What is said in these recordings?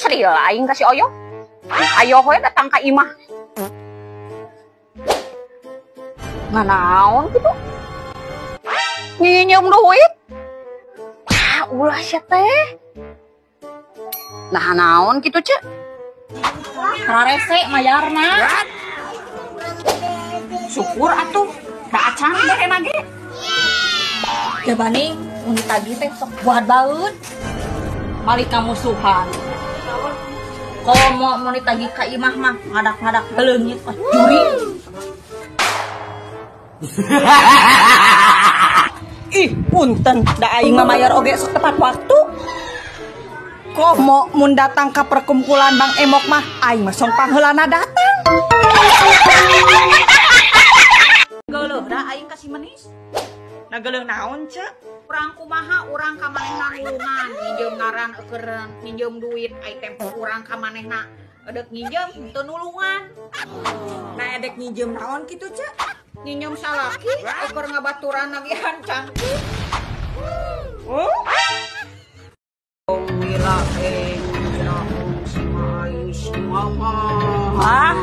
serius aing kasih oyo. Ayo we datang ka imah. Nganaon gitu? Nyinyum duit. Ulah sia teh. Nah naon gitu cek? Rarese mayarna. Syukur atuh. Da acan deh nage. Ya baning mun tagi teh sok buat baeud. Balik ka musuhan. Komo mun ditagi ka imah mah ngadak-ngadak leungit pas juri. Ih, punten da aing mayar oge sok tepat waktu. Komo mun datang ka perkumpulan Bang Emok mah aing mah song pangeulana datang. Geuleuh da aing kasih menis. Nah geuleuh naon cek? Urang kumaha urang ka manehna nulungan nginjem ngaran eukeun nginjem duit ai tempo urang ka manehna edek nginjem teu nulungan. Nah edek nginjem naon kitu cek? Nginjem salaki eukeun ngabaturan nagihan cantik. Gila si Mayu si mama. Hah?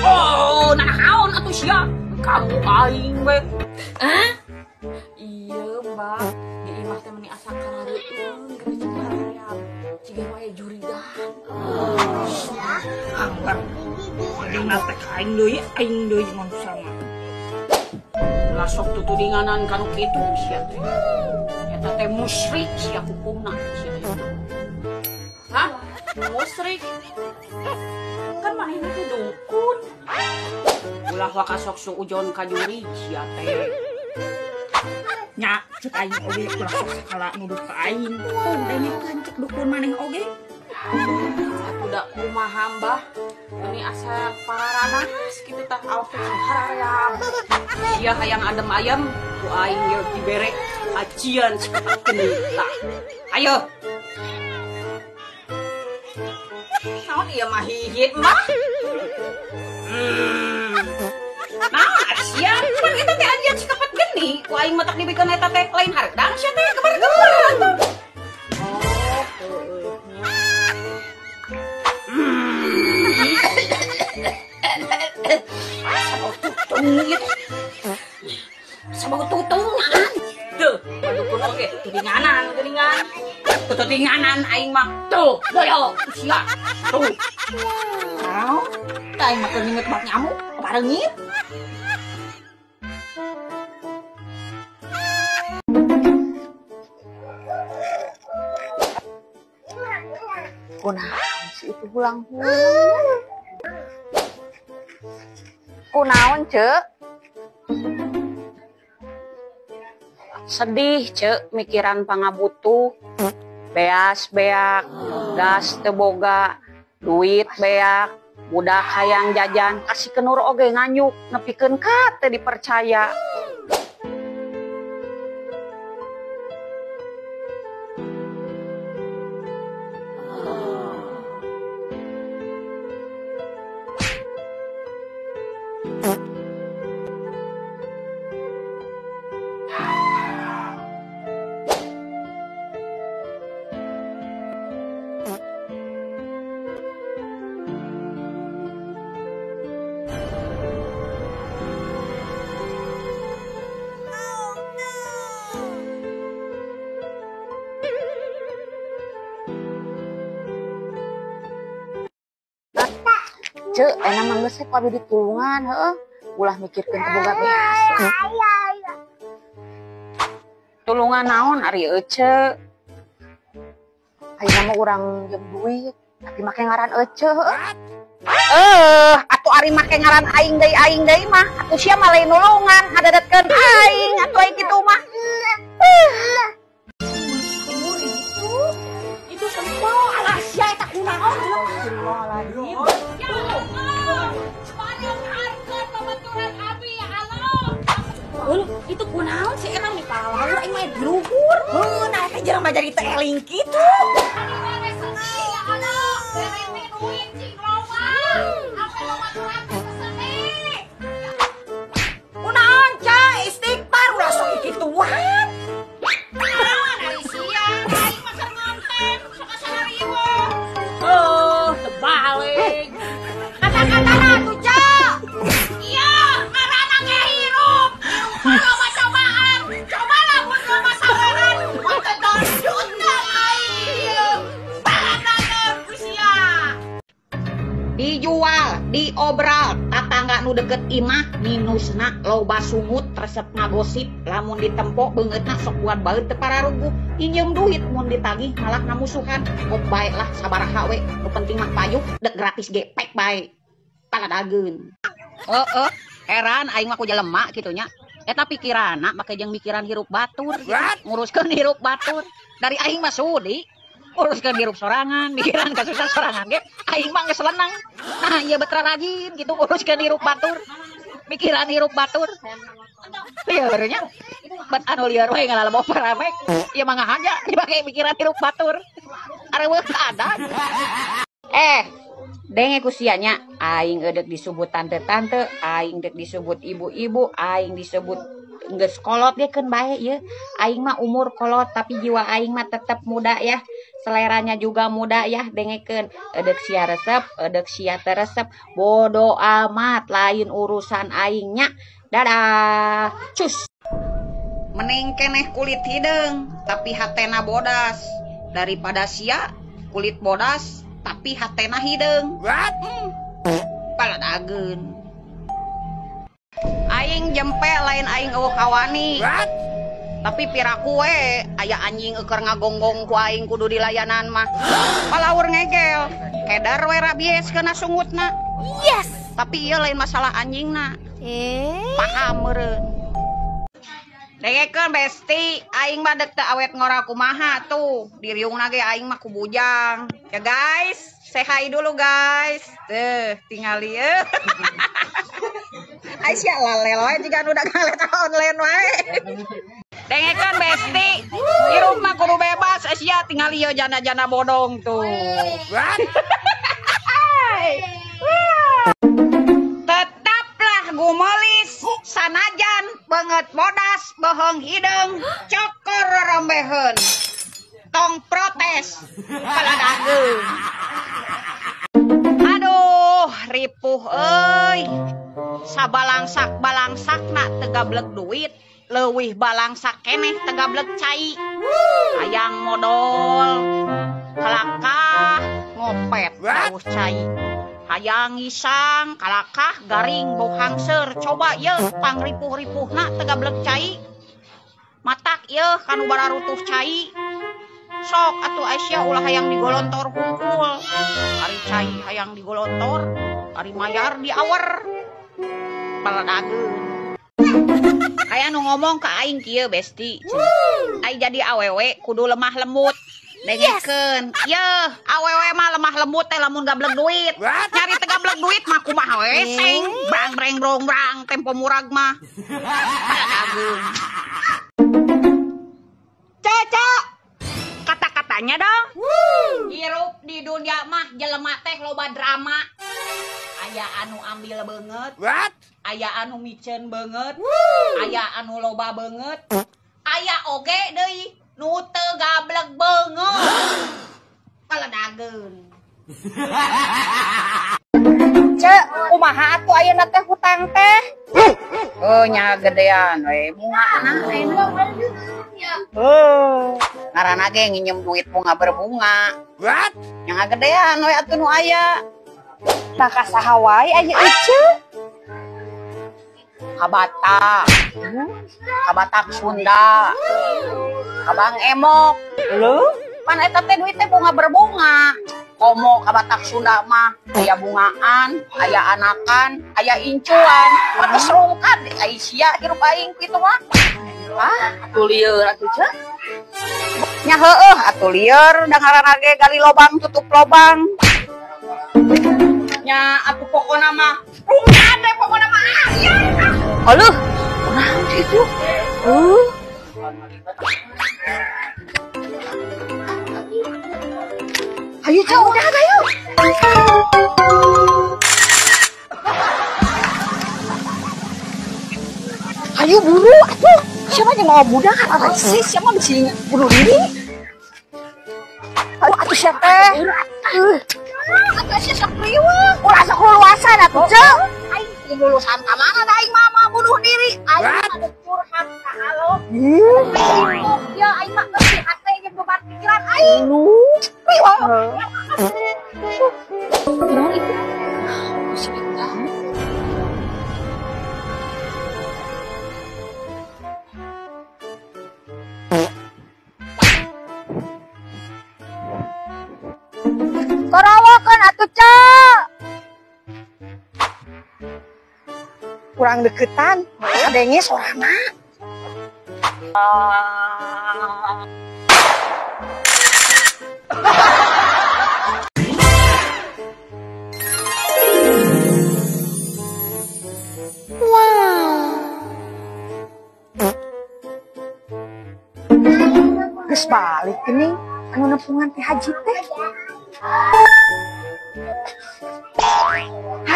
Oh, nah naon atuh sia? Kamu aing we. Hah? Iya mbak, di imah teh meni asa karareuteung geus haream. Ciga wae jurigan. Anggar. Aing teh aing deui mun sama. Lah sok tutudinganan kanu kitu sia teh. Eta teh musyrik sia hukumna sia. Hah? Musyrik? Kan manehna teh dukun. Ulah waka sok suujon ka juri sia teh. Nya cek aing oge ulah sok sakala nuduh ka aing. Tuh dene kan cek dukun maneh oge. Atuh da kumaha mbah? Ini asa pararanas kitu tah awak teh haraream. Ieu hayang adem ayam ku aing ye dibere acian sakeun tah. Ayo. Naon ieu mah hihit mah? Nah, sia, pan eta teh ajian sikapet geni, ku aing matak dibikeun eta teh lain hardang sia teh kebar-kebar. Sabau tutungan. Tuh, dukun oge, tudinganan. Tudinganan aing mah. Tuh, doyo, sia. Tuh. Naon? Aing mah keur nginget bak nyamuk, pareungit. Kunaon sih itu hulang-hulang? Kunaon cek? Sedih cek mikiran pangabutuh. Beas beak, gas teu boga, duit beak, budak hayang jajan, kasih kenur oge nganyuk, nepikeun ka teu dipercaya. Cek, enak mah geus ku abi ditulungan, heuh. Ulah mikirkeun teu boga beas. Tulungan naon ari Ece? Ayeuna mah urang jeung duit, tapi make ngaran Ece, heuh. Atuh ari make ngaran aing deui mah, atuh sia mah lain nulungan, hadadatkeun aing, atuh aya kitu mah. Itu semua alah sia eta kunaon? Astagfirullahaladzim. Itu kunaon sih emang di palau aing mah diluhur. Heuh, nah teh jelema jadi teh eling kitu. Kunaon ca istighfar ulah sok kituan. Naon ari sia aing mah keur ngonten sakasariwo. diobral tatangga nu deket imah minusna loba sungut resep ngagosip lamun ditempo beungeutna sok kuat baeut teu pararuguh pinjem duit mun ditagih malah ngamusuhan kok bae lah sabaraha we nu penting mah payuh dek gratis gepek bae paladageun heran aing mah ku jelema kitu nya eta pikiranna make jeung mikiran hirup batur nguruskeun hirup batur dari aing mah sudi uruskeun hirup sorangan mikiran kasusah sorangan ge aing mah geus lenang nah ieu betra rajin gitu uruskeun hirup batur mikiran hirup batur lieur nya bet anu lieur we ngalaleboh paramek ieu mah ngahaja dibake mikiran hirup batur areueuh ada denge kusianya aing eudek disebut tante-tante aing dek disebut ibu-ibu aing disebut geus kolot ge keun bae ieu aing mah umur kolot tapi jiwa aing mah tetep muda ya seleranya juga muda ya dengekeun eudek sia resep eudek sia teu resep bodo amat lain urusan aingnya dadah cus mending keneh kulit hideung tapi hatena bodas daripada sia kulit bodas tapi hatena hideung paladageun aing jempe lain aing eueuh kawani tapi piraku we aya anjing euker ngagonggong ku aing kudu dilayanan mah palaur ngegel kedar we rabies keuna sungutna yes tapi ieu lain masalah anjingna paham meureun dengekeun besti aing mah dek teu awet ngora kumaha tuh diriungna ge aing mah ku bujang ya guys say hi dulu guys tinggal ieu Aisyah lalel wae jiga nu udah ngalet online wae dengekeun besti hirup mah kudu bebas Aisyah tinggal ieu jana-jana bodong tuh tetaplah gumelis sanajan banget bodas bohong hideung cokor rombeheun tong protes paladageun aduh ripuh euy sabalangsak balangsakna teu gablek duit leuwih balangsak keneh teu gablek cai hayang modal kalakah ngopet daus cai hayang ngisang kalakah garing bau hangser coba ye pangripuh-ripuhna teu gablek cai matak ye kanu bararutuh cai sok atuh Aisyah ulah hayang digolontor hungkul ari cai hayang digolontor ari mayar diawer paladageun kayak nu ngomong ke aing kieu besti aing jadi awewe kudu lemah lembut dengekeun yeuh awewe mah lemah lembut teh lamun gablek duit nyari teh gablek duit mah kumaha we seng brang breng brong brang tempo murag mah paladageun Caca kata-katanya dong hirup di dunia mah jelema teh loba drama aya anu ambil banget aya anu micen banget aya anu loba banget aya oge deui nu teu gablek banget paladageun Cek kumaha atuh ayeuna teh hutang teh nya gedean we bungana ngaranna ge nginjem duit bunga berbunga yang gedean we atuh nu aya taka saha wae aya ece kabata kabatak Sunda kabang emok lu pan eta teh duit teh bunga berbunga komo kabatak Sunda mah aya bungaan aya anakan aya incuan patos rungkat Aisyah hirup aing kitu mah atuh lieur atuh ce nya heueuh atuh lieur da ngaranna ge gali lobang tutup lobang nya atuh pokona mah rungkat deh pokona mah aluh naon itu ayo jauh udah ayo ayo buru atuh siapa yang mau budak apa sih siapa bisa bunuh diri ayo atuh siapa atuh siapa priweuh ulah sok luasan atuh ceu aing lulusan ka mana da aing mah bunuh diri aing mah curhat ka Allah ya aing mah geus hate jeung beban pikiran aing priweuh kurang deketan. Adanya sorana. Geus balik ini anu nepungan teh haji teh.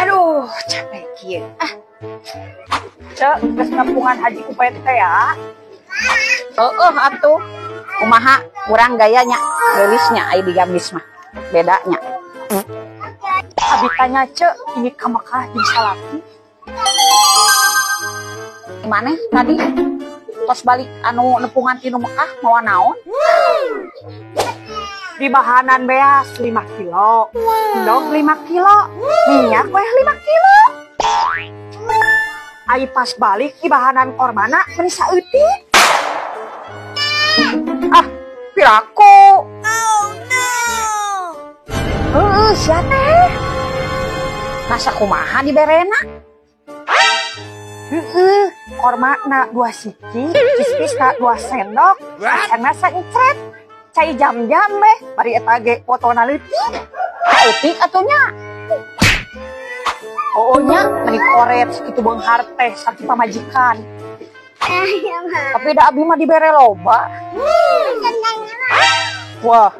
Aduh, capek kieu. Cek, geus nepungan haji ku teh ya. Atuh. Kumaha kurang gayanya, geulisnya aya digamis mah. Bedanya. Abi tanya cek, ini ka Mekah jeung salaki. Gimana tadi? Tos balik anu nepungan ti Mekah mawa naon? Di bahanan beas 5 kilo. Dog 5 kilo. Minyak weh 5 kilo. Ai pas balik di bahanan kormana meni saeutik. Piraku. Sia teh. Masa kumaha diberena? Kormana 2 siki, cis-cisna 2 sendok, acana saencret. Cai jam-jam beh, bari eta ge fotona leutik. Leutik atunya. Nya meni koret kitu beunghar teh sakit pamajikan. Tapi da abi mah dibere loba. Wah,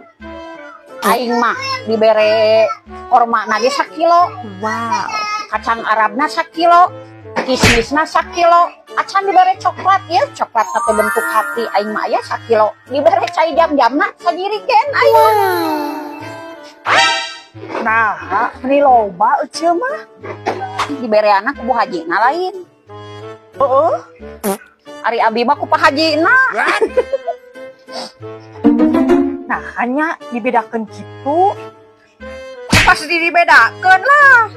Aing mah dibere korma ge 1 kilo. wow. Kacang Arabna 1 kilo. Kismisna 1 kilo. Acan dibere coklat ya, coklat atau bentuk hati aing mah aya 1 kilo. Dibere cai jam-jamna sajirigen aing. Nah, meni loba euceul mah. Dibere anak ku hajina lain. Heeh. Ari abi mah ku pahajina. Nah, hanya dibedakeun kitu. Pasti dibedakeun lah.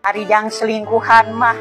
Ari jang selingkuhan mah.